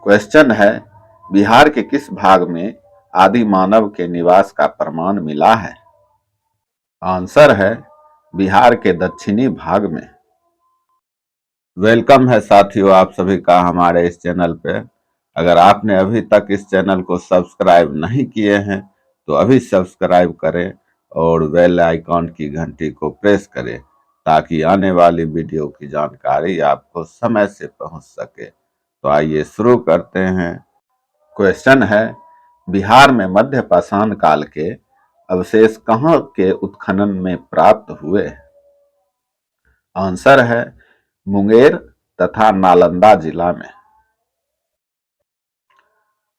Question है, बिहार के किस भाग में आदि मानव के निवास का प्रमाण मिला है? आंसर है बिहार के दक्षिणी भाग में। वेलकम है साथियों आप सभी का हमारे इस चैनल पे। अगर आपने अभी तक इस चैनल को सब्सक्राइब नहीं किए हैं तो अभी सब्सक्राइब करें और बेल आइकॉन की घंटी को प्रेस करें ताकि आने वाली वीडियो की जानकारी आपको समय से पहुंच सके। तो आइए शुरू करते हैं। क्वेश्चन है, बिहार में मध्य पाषाण काल के अवशेष कहाँ के उत्खनन में प्राप्त हुए? आंसर है मुंगेर तथा नालंदा जिला में।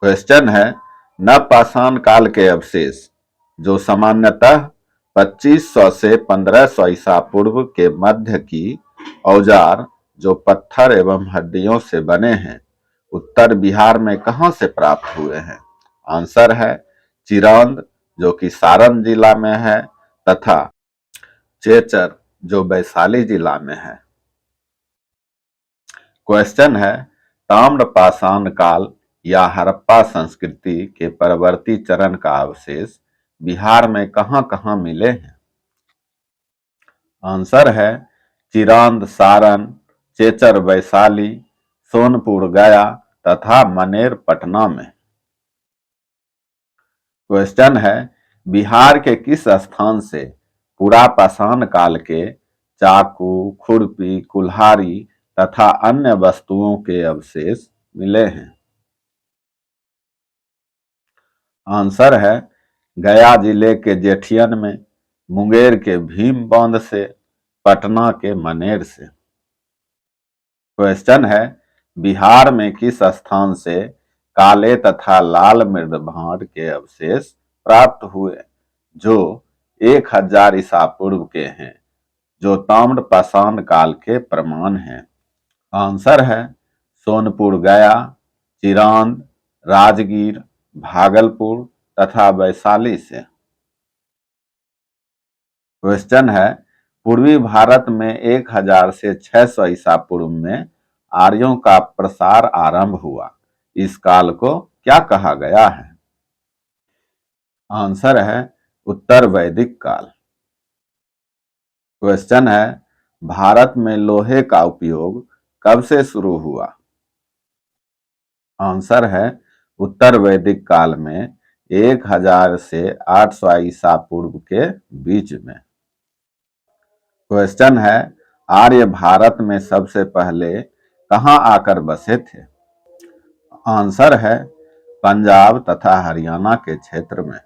क्वेश्चन है, नवपाषाण काल के अवशेष जो सामान्यतः 2500 से 1500 ईसा पूर्व के मध्य की औजार जो पत्थर एवं हड्डियों से बने हैं, उत्तर बिहार में कहां से प्राप्त हुए हैं? आंसर है चिरौंद जो कि सारण जिला में है तथा चेचर जो वैशाली जिला में है। क्वेश्चन है, ताम्रपाषाण काल या हड़प्पा संस्कृति के परवर्ती चरण का अवशेष बिहार में कहां कहां मिले हैं? आंसर है चिरौंद सारण, चेचर वैशाली, सोनपुर गया तथा मनेर पटना में। क्वेश्चन है, बिहार के किस स्थान से पुरापाषाण काल के चाकू, खुरपी, कुल्हाड़ी तथा अन्य वस्तुओं के अवशेष मिले हैं? आंसर है गया जिले के जेठियन में, मुंगेर के भीम बांध से, पटना के मनेर से। क्वेश्चन है, बिहार में किस स्थान से काले तथा लाल मृदभांड के अवशेष प्राप्त हुए जो 1000 ईसा पूर्व के हैं, जो ताम्रपाषाण काल के प्रमाण हैं? आंसर है सोनपुर गया, चिरौंद, राजगीर, भागलपुर तथा वैशाली से। क्वेश्चन है, पूर्वी भारत में 1000 से 600 ईसा पूर्व में आर्यों का प्रसार आरंभ हुआ, इस काल को क्या कहा गया है? आंसर है उत्तर वैदिक काल। क्वेश्चन है, भारत में लोहे का उपयोग कब से शुरू हुआ? आंसर है उत्तर वैदिक काल में 1000 से 800 ईसा पूर्व के बीच में। क्वेश्चन है, आर्य भारत में सबसे पहले कहां आकर बसे थे? आंसर है पंजाब तथा हरियाणा के क्षेत्र में।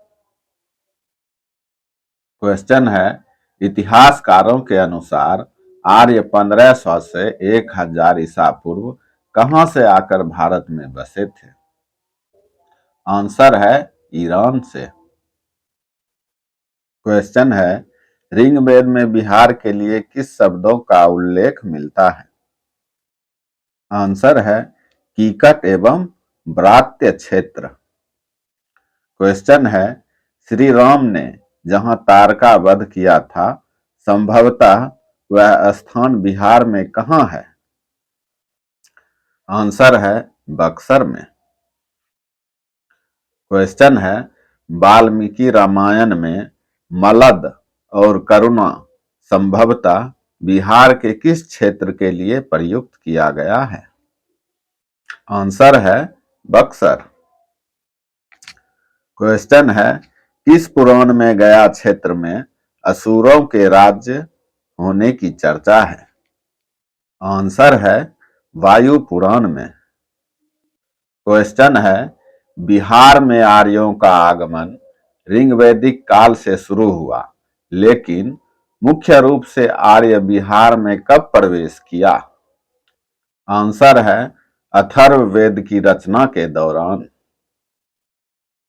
क्वेश्चन है, इतिहासकारों के अनुसार आर्य 1500 से 1000 ईसा पूर्व कहां से आकर भारत में बसे थे? आंसर है ईरान से। क्वेश्चन है, ऋग्वेद में बिहार के लिए किस शब्दों का उल्लेख मिलता है? आंसर है कीकट एवं व्रात्य क्षेत्र। क्वेश्चन है, श्री राम ने जहां तारका वध किया था, संभवतः वह स्थान बिहार में कहां है? आंसर है बक्सर में। क्वेश्चन है, वाल्मीकि रामायण में मलद और करुणा संभवतः बिहार के किस क्षेत्र के लिए प्रयुक्त किया गया है? आंसर है बक्सर। क्वेश्चन है, किस पुराण में गया क्षेत्र में असुरों के राज्य होने की चर्चा है? आंसर है वायु पुराण में। क्वेश्चन है, बिहार में आर्यों का आगमन ऋग्वैदिक काल से शुरू हुआ, लेकिन मुख्य रूप से आर्य बिहार में कब प्रवेश किया? आंसर है अथर्ववेद की रचना के दौरान।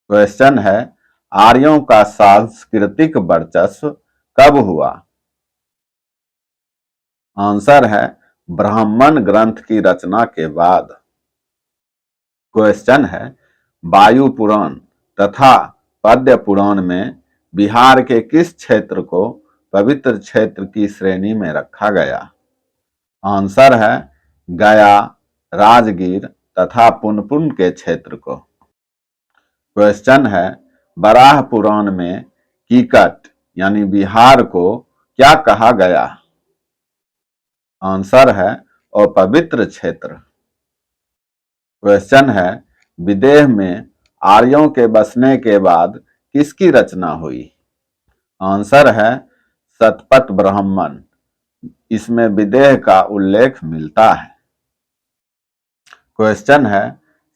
क्वेश्चन है, आर्यों का सांस्कृतिक वर्चस्व कब हुआ? आंसर है ब्राह्मण ग्रंथ की रचना के बाद। क्वेश्चन है, वायु पुराण तथा पद्य पुराण में बिहार के किस क्षेत्र को पवित्र क्षेत्र की श्रेणी में रखा गया? आंसर है गया, राजगीर तथा पुनपुन के क्षेत्र को। क्वेश्चन है, बराह पुराण में कीकट यानी बिहार को क्या कहा गया? आंसर है अपवित्र क्षेत्र। क्वेश्चन है, विदेह में आर्यों के बसने के बाद किसकी रचना हुई? आंसर है शतपथ ब्राह्मण। इसमें विदेह का उल्लेख मिलता है। क्वेश्चन है,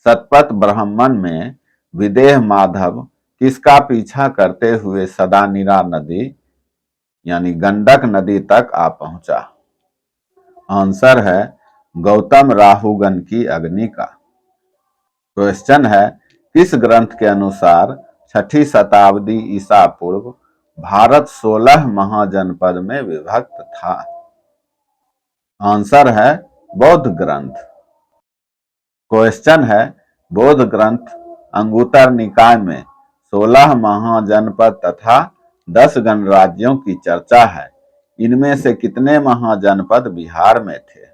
शतपथ ब्राह्मण में विदेह माधव किसका पीछा करते हुए सदानीरा नदी यानी गंडक नदी तक आ पहुंचा? आंसर है गौतम राहुगन की अग्नि का। क्वेश्चन है, किस ग्रंथ के अनुसार 6ठी शताब्दी ईसा पूर्व भारत 16 महाजनपद में विभक्त था? आंसर है बौद्ध ग्रंथ। क्वेश्चन है, बौद्ध ग्रंथ अंगुत्तर निकाय में 16 महाजनपद तथा 10 गणराज्यों की चर्चा है। इनमें से कितने महाजनपद बिहार में थे?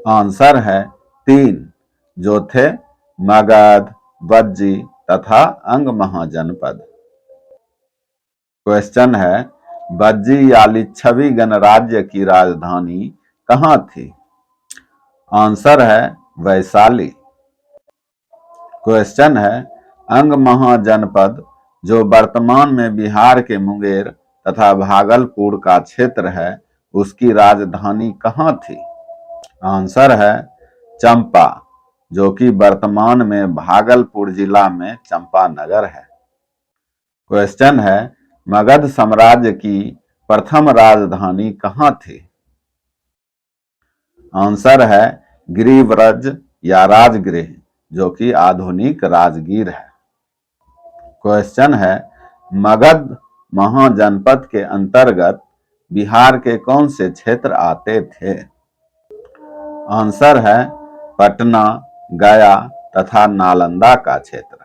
आंसर है 3, जो थे मगध, बज्जी तथा अंग महाजनपद। क्वेश्चन है, बज्जी या लिच्छवी गणराज्य की राजधानी कहाँ थी? आंसर है वैशाली। क्वेश्चन है, अंग महाजनपद जो वर्तमान में बिहार के मुंगेर तथा भागलपुर का क्षेत्र है, उसकी राजधानी कहाँ थी? आंसर है चंपा, जो कि वर्तमान में भागलपुर जिला में चंपानगर है। क्वेश्चन है, मगध साम्राज्य की प्रथम राजधानी कहाँ थी? आंसर है गिरिव्रज या राजगृह, जो कि आधुनिक राजगीर है। क्वेश्चन है, मगध महाजनपद के अंतर्गत बिहार के कौन से क्षेत्र आते थे? आंसर है पटना, गया तथा नालंदा का क्षेत्र।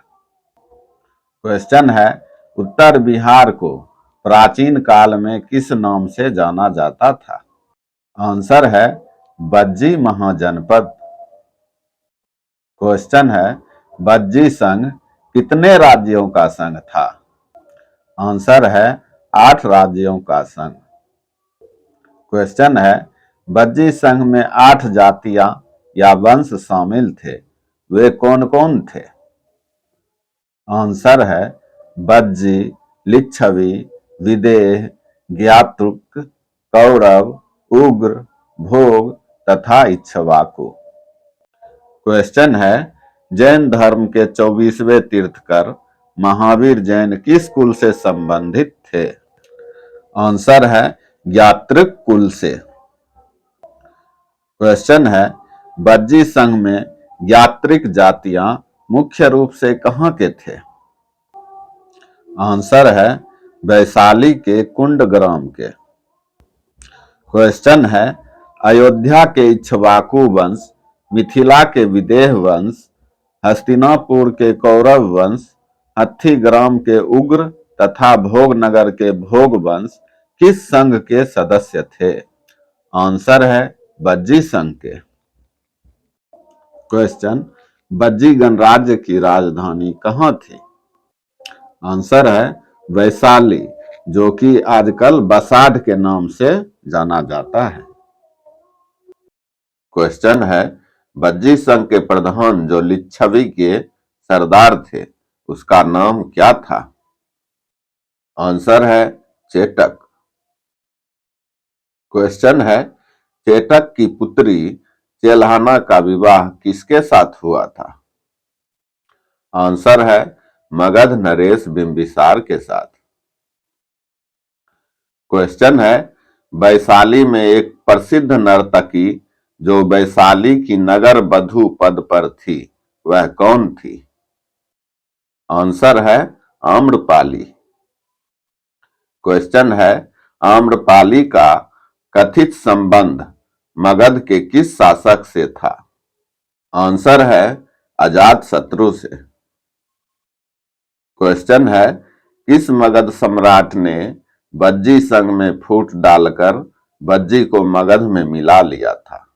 क्वेश्चन है, उत्तर बिहार को प्राचीन काल में किस नाम से जाना जाता था? आंसर है बज्जी महाजनपद। क्वेश्चन है, बज्जी संघ कितने राज्यों का संघ था? आंसर है 8 राज्यों का संघ। क्वेश्चन है, बज्जी संघ में 8 जातियां या वंश शामिल थे, वे कौन कौन थे? आंसर है बज्जी, लिच्छवी, विदेह, ज्ञातृक, कौरव, उग्र, भोग तथा इक्ष्वाकु। क्वेश्चन है, जैन धर्म के 24वें तीर्थकर महावीर जैन किस कुल से संबंधित थे? आंसर है ज्ञातृक कुल से। क्वेश्चन है, बज्जी संघ में ज्ञातृक जातियां मुख्य रूप से कहां के थे? आंसर है वैशाली के कुंड ग्राम के। क्वेश्चन है, अयोध्या के इक्ष्वाकु वंश, मिथिला के विदेह वंश, हस्तिनापुर के कौरव वंश, हत्थीग्राम के उग्र तथा भोगनगर के भोग वंश किस संघ के सदस्य थे? आंसर है बज्जी संघ के। क्वेश्चन, बज्जी गणराज्य की राजधानी कहाँ थी? आंसर है वैशाली, जो कि आजकल बसाढ़ के नाम से जाना जाता है। क्वेश्चन है, बज्जी संघ के प्रधान जो लिच्छवी के सरदार थे, उसका नाम क्या था? आंसर है चेटक। क्वेश्चन है, चेटक की पुत्री चेल्हाना का विवाह किसके साथ हुआ था? आंसर है मगध नरेश बिंबिसार के साथ। क्वेश्चन है, वैशाली में एक प्रसिद्ध नर्तकी जो वैशाली की नगर बधू पद पर थी, वह कौन थी? आंसर है आम्रपाली। क्वेश्चन है, आम्रपाली का कथित संबंध मगध के किस शासक से था? आंसर है अजातशत्रु से। क्वेश्चन है, किस मगध सम्राट ने बज्जी संघ में फूट डालकर बज्जी को मगध में मिला लिया था?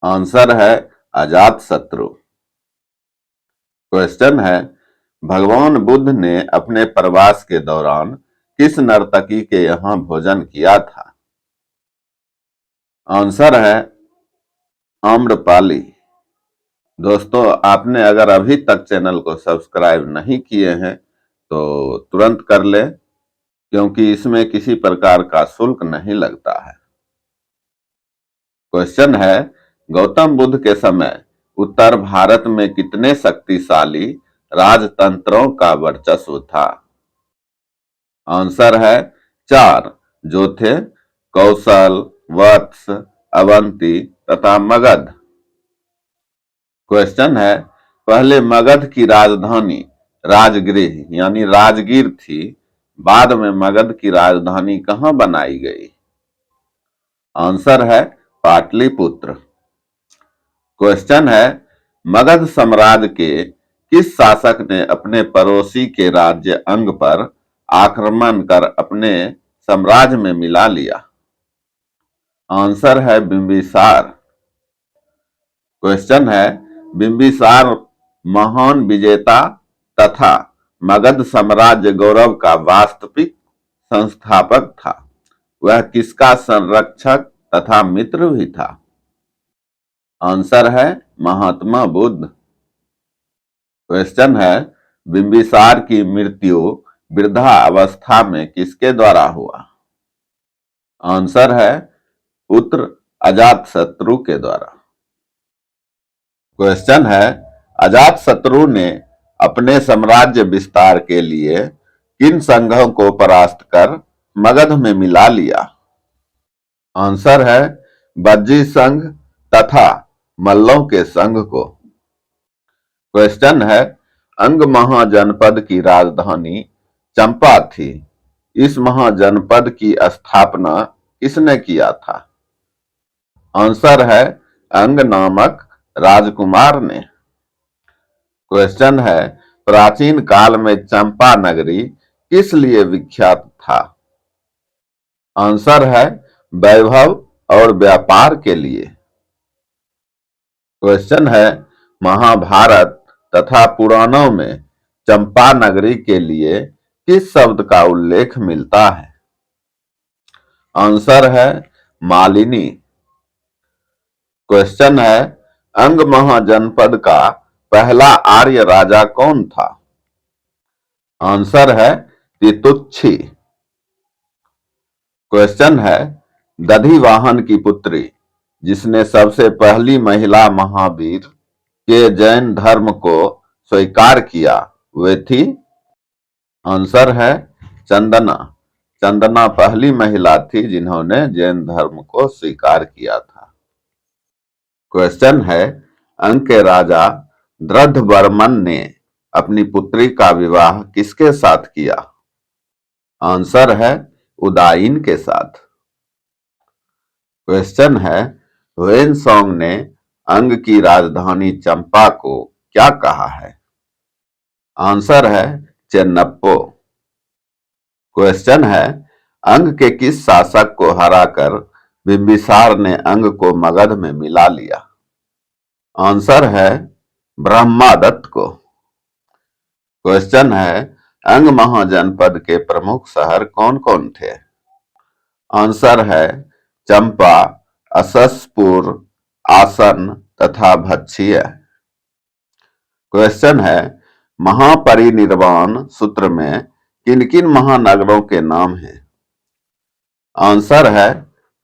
आंसर है अजात शत्रु। क्वेश्चन है, भगवान बुद्ध ने अपने प्रवास के दौरान किस नर्तकी के यहाँ भोजन किया था? आंसर है आम्रपाली। दोस्तों, आपने अगर अभी तक चैनल को सब्सक्राइब नहीं किए हैं तो तुरंत कर लें, क्योंकि इसमें किसी प्रकार का शुल्क नहीं लगता है। क्वेश्चन है, गौतम बुद्ध के समय उत्तर भारत में कितने शक्तिशाली राजतंत्रों का वर्चस्व था? आंसर है 4, जो थे कौशल, वत्स, अवंती तथा मगध। क्वेश्चन है, पहले मगध की राजधानी राजगृह यानी राजगीर थी, बाद में मगध की राजधानी कहां बनाई गई? आंसर है पाटलिपुत्र। क्वेश्चन है, मगध साम्राज्य के किस शासक ने अपने पड़ोसी के राज्य अंग पर आक्रमण कर अपने साम्राज्य में मिला लिया? आंसर है बिंबिसार। क्वेश्चन है, बिंबिसार महान विजेता तथा मगध साम्राज्य गौरव का वास्तविक संस्थापक था। वह किसका संरक्षक तथा मित्र भी था? आंसर है महात्मा बुद्ध। क्वेश्चन है, बिंबिसार की मृत्यु वृद्धा अवस्था में किसके द्वारा हुआ? आंसर है पुत्र अजातशत्रु के द्वारा। क्वेश्चन है, अजातशत्रु ने अपने साम्राज्य विस्तार के लिए किन संघों को परास्त कर मगध में मिला लिया? आंसर है बज्जी संघ तथा मल्लों के संघ को। क्वेश्चन है, अंग महाजनपद की राजधानी चंपा थी। इस महाजनपद की स्थापना किसने किया था? आंसर है अंग नामक राजकुमार ने। क्वेश्चन है, प्राचीन काल में चंपा नगरी किस लिए विख्यात था? आंसर है वैभव और व्यापार के लिए। क्वेश्चन है, महाभारत तथा पुराणों में चंपा नगरी के लिए किस शब्द का उल्लेख मिलता है? आंसर है मालिनी। क्वेश्चन है, अंग महाजनपद का पहला आर्य राजा कौन था? आंसर है तितुक्षी। क्वेश्चन है, दधिवाहन की पुत्री जिसने सबसे पहली महिला महावीर के जैन धर्म को स्वीकार किया, वे थी? आंसर है चंदना। चंदना पहली महिला थी जिन्होंने जैन धर्म को स्वीकार किया था। क्वेश्चन है, अंग के राजा दृढ़वर्मन ने अपनी पुत्री का विवाह किसके साथ किया? आंसर है उदाइन के साथ। क्वेश्चन है, ह्वेनसांग ने अंग की राजधानी चंपा को क्या कहा है? आंसर है चेन्नप्पो। क्वेश्चन है, अंग के किस शासक को हराकर बिंबिसार ने अंग को मगध में मिला लिया? आंसर है ब्रह्मादत्त को। क्वेश्चन है, अंग महाजनपद के प्रमुख शहर कौन कौन थे? आंसर है चंपा, अससपुर, आसन तथा भच्छिय। क्वेश्चन है, महापरिनिर्वाण सूत्र में किन किन महानगरों के नाम हैं? आंसर है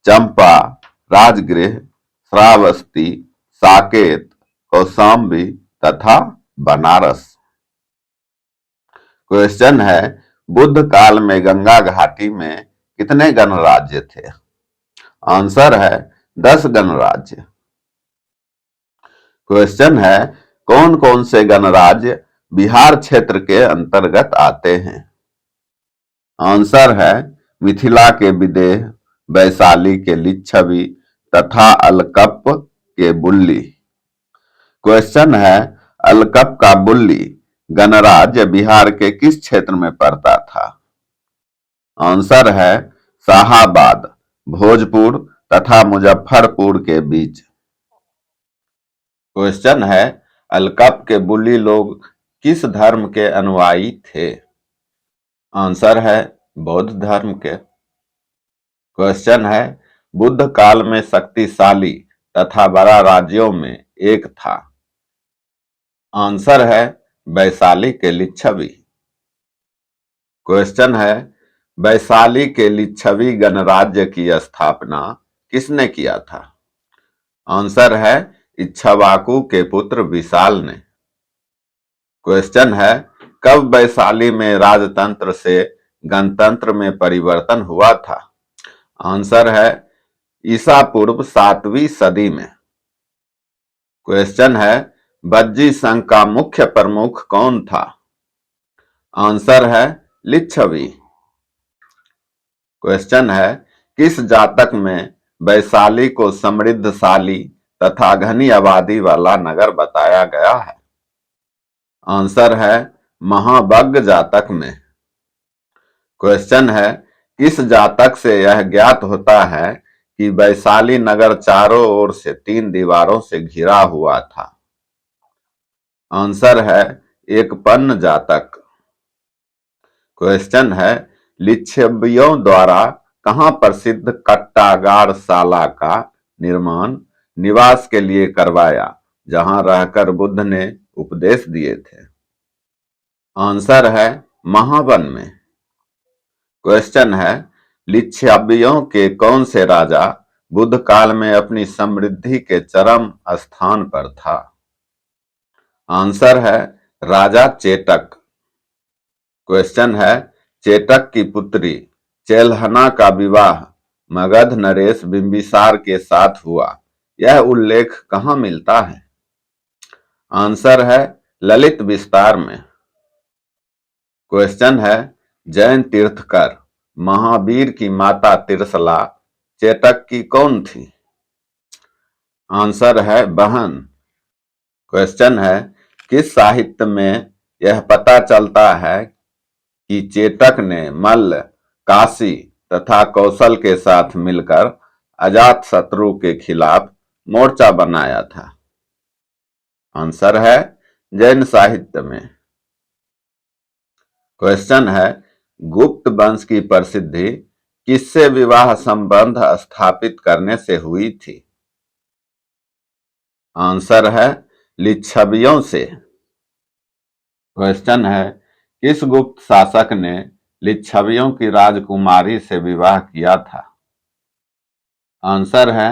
चंपा, राजगृह, श्रावस्ती, साकेत, कौशाम्बी तथा बनारस। क्वेश्चन है, बुद्ध काल में गंगा घाटी में कितने गणराज्य थे? आंसर है 10 गणराज्य। क्वेश्चन है, कौन कौन से गणराज्य बिहार क्षेत्र के अंतर्गत आते हैं? आंसर है मिथिला के विदेह, वैशाली के लिच्छवी तथा अलकप के बुल्ली। क्वेश्चन है, अलकप का बुल्ली गणराज्य बिहार के किस क्षेत्र में पड़ता था? आंसर है शाहाबाद, भोजपुर तथा मुजफ्फरपुर के बीच। क्वेश्चन है, अलकप के बुल्ली लोग किस धर्म के अनुयायी थे? आंसर है बौद्ध धर्म के। क्वेश्चन है, बुद्ध काल में शक्तिशाली तथा बड़ा राज्यों में एक था। आंसर है वैशाली के लिच्छवी। क्वेश्चन है, वैशाली के लिच्छवी गणराज्य की स्थापना किसने किया था? आंसर है इक्ष्वाकु के पुत्र विशाल ने। क्वेश्चन है, कब वैशाली में राजतंत्र से गणतंत्र में परिवर्तन हुआ था? आंसर है ईसा पूर्व 7वीं सदी में। क्वेश्चन है, बज्जी संघ का मुख्य प्रमुख कौन था? आंसर है लिच्छवी। क्वेश्चन है, किस जातक में वैशाली को समृद्धशाली तथा घनी आबादी वाला नगर बताया गया है? आंसर है महाबग्ग जातक में। क्वेश्चन है, किस जातक से यह ज्ञात होता है कि वैशाली नगर चारों ओर से 3 दीवारों से घिरा हुआ था? आंसर है एकपन्न जातक। क्वेश्चन है, लिच्छवियों द्वारा कहां प्रसिद्ध कट्टागारशाला का निर्माण निवास के लिए करवाया, जहां रहकर बुद्ध ने उपदेश दिए थे? आंसर है महावन में। क्वेश्चन है, लिच्छवियों के कौन से राजा बुद्ध काल में अपनी समृद्धि के चरम स्थान पर था? आंसर है राजा चेटक। क्वेश्चन है, चेटक की पुत्री चेल्हना का विवाह मगध नरेश बिंबिसार के साथ हुआ, यह उल्लेख कहां मिलता है? आंसर है ललित विस्तार में। क्वेश्चन है, जैन तीर्थकर महावीर की माता तिरसला चेटक की कौन थी? आंसर है बहन। क्वेश्चन है, किस साहित्य में यह पता चलता है कि चेटक ने मल्ल, काशी तथा कौशल के साथ मिलकर अजातशत्रु के खिलाफ मोर्चा बनाया था? आंसर है जैन साहित्य में। क्वेश्चन है, गुप्त वंश की प्रसिद्धि किससे विवाह संबंध स्थापित करने से हुई थी? आंसर है लिच्छवियों से। क्वेश्चन है, किस गुप्त शासक ने लिच्छवियों की राजकुमारी से विवाह किया था? आंसर है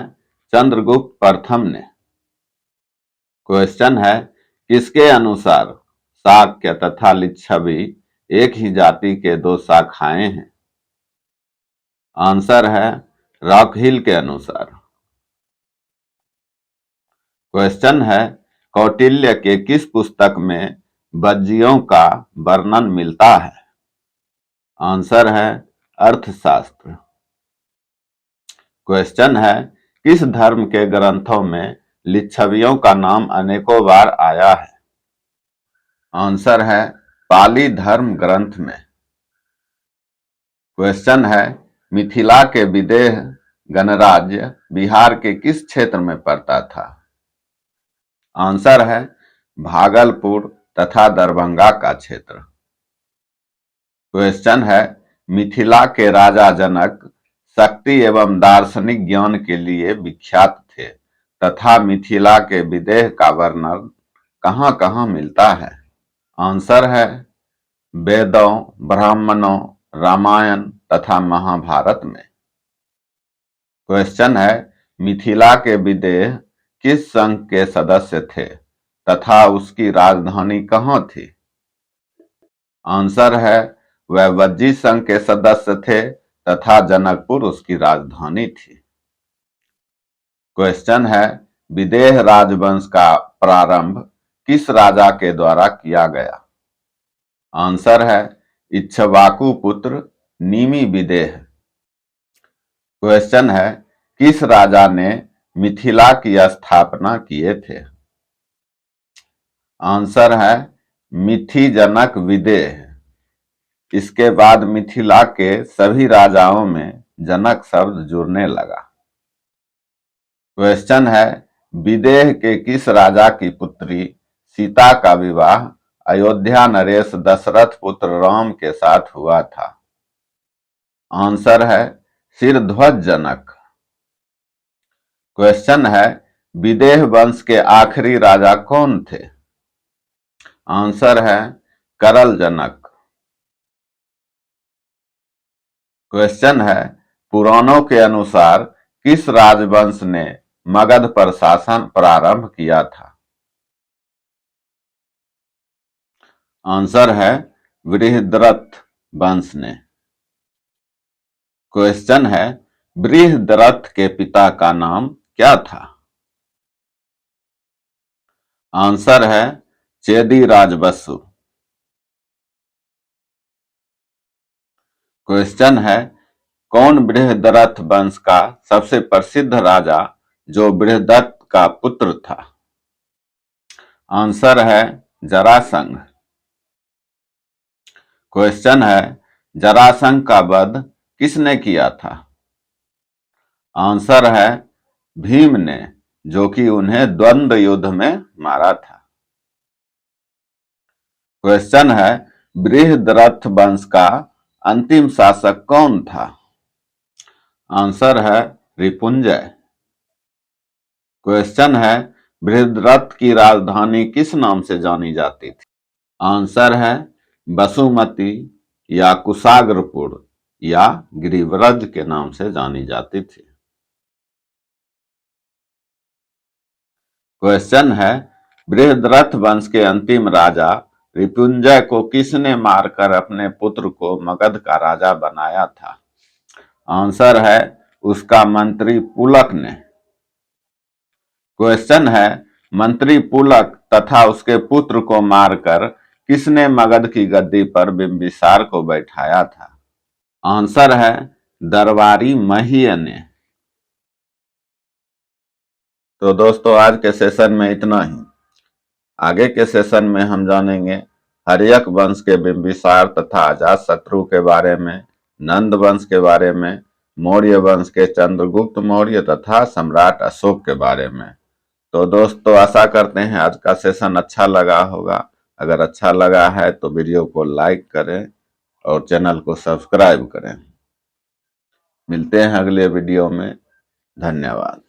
चंद्रगुप्त प्रथम ने। क्वेश्चन है, किसके अनुसार शाक्य तथा लिच्छवी एक ही जाति के 2 शाखाएं हैं? आंसर है रॉकहिल के अनुसार। क्वेश्चन है, कौटिल्य के किस पुस्तक में बज्जियों का वर्णन मिलता है? आंसर है अर्थशास्त्र। क्वेश्चन है, किस धर्म के ग्रंथों में लिच्छवियों का नाम अनेकों बार आया है? आंसर है पाली धर्म ग्रंथ में। क्वेश्चन है, मिथिला के विदेह गणराज्य बिहार के किस क्षेत्र में पड़ता था? आंसर है भागलपुर तथा दरभंगा का क्षेत्र। क्वेश्चन है, मिथिला के राजा जनक शक्ति एवं दार्शनिक ज्ञान के लिए विख्यात थे तथा मिथिला के विदेह का वर्णन कहां कहां मिलता है? आंसर है वेदों, ब्राह्मणों, रामायण तथा महाभारत में। क्वेश्चन है, मिथिला के विदेह किस संघ के सदस्य थे तथा उसकी राजधानी कहां थी? आंसर है वह वज्जी संघ के सदस्य थे तथा जनकपुर उसकी राजधानी थी। क्वेश्चन है, विदेह राजवंश का प्रारंभ किस राजा के द्वारा किया गया? आंसर है इक्ष्वाकु पुत्र नीमि विदेह। क्वेश्चन है, किस राजा ने मिथिला की स्थापना किए थे? आंसर है मिथिजनक विदेह। इसके बाद मिथिला के सभी राजाओं में जनक शब्द जुड़ने लगा। क्वेश्चन है, विदेह के किस राजा की पुत्री सीता का विवाह अयोध्या नरेश दशरथ पुत्र राम के साथ हुआ था? आंसर है शिरध्वज जनक। क्वेश्चन है, विदेह वंश के आखिरी राजा कौन थे? आंसर है करल जनक। क्वेश्चन है, पुराणों के अनुसार किस राजवंश ने मगध पर शासन प्रारंभ किया था? आंसर है बृहद्रथ वंश ने। क्वेश्चन है, बृहद्रथ के पिता का नाम क्या था? आंसर है चेदीराज बसु। क्वेश्चन है, कौन बृहद्रथ वंश का सबसे प्रसिद्ध राजा जो बृहदत्त का पुत्र था? आंसर है जरासंध। क्वेश्चन है, जरासंध का वध किसने किया था? आंसर है भीम ने, जो कि उन्हें द्वंद्व युद्ध में मारा था। क्वेश्चन है, बृहद्रथ वंश का अंतिम शासक कौन था? आंसर है रिपुंजय। क्वेश्चन है, बृहद्रथ की राजधानी किस नाम से जानी जाती थी? आंसर है बसुमती या कुशाग्रपुर या गिरिव्रज के नाम से जानी जाती थी। क्वेश्चन है, बृहद्रथ वंश के अंतिम राजा रिपुंजय को किसने मारकर अपने पुत्र को मगध का राजा बनाया था? आंसर है उसका मंत्री पुलक ने। क्वेश्चन है, मंत्री पुलक तथा उसके पुत्र को मारकर किसने मगध की गद्दी पर बिंबिसार को बैठाया था? आंसर है दरबारी महीय ने। तो दोस्तों, आज के सेशन में इतना ही। आगे के सेशन में हम जानेंगे हर्यक वंश के बिंबिसार तथा अजातशत्रु के बारे में, नंद वंश के बारे में, मौर्य वंश के चंद्रगुप्त मौर्य तथा सम्राट अशोक के बारे में। तो दोस्तों, आशा करते हैं आज का सेशन अच्छा लगा होगा। अगर अच्छा लगा है तो वीडियो को लाइक करें और चैनल को सब्सक्राइब करें। मिलते हैं अगले वीडियो में। धन्यवाद।